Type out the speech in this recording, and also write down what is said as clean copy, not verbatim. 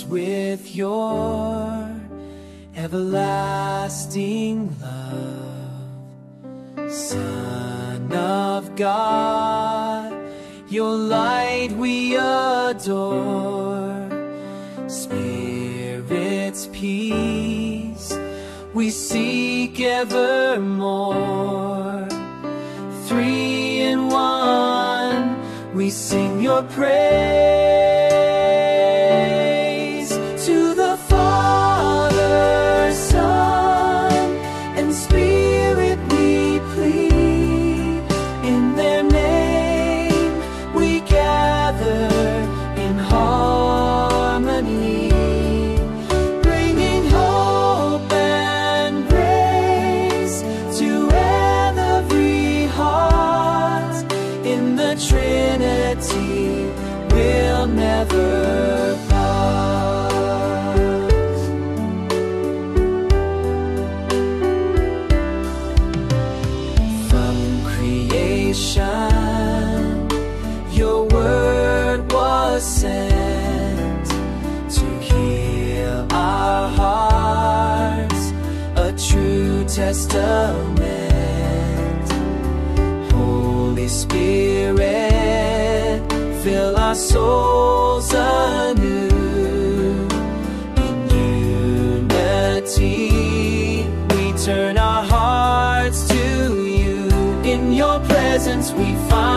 with your everlasting love. Son of God, your light we adore. Spirit's peace we seek evermore. Three in one, we sing your praise. To the Father, Son, and Spirit we plead. In their name we gather in harmony, bringing hope and grace to every heart. In the Trinity we'll never part. From creation your word was sent to heal our hearts, a true testament. Holy Spirit, fill our souls anew. In unity we turn our hearts to you. In your presence we find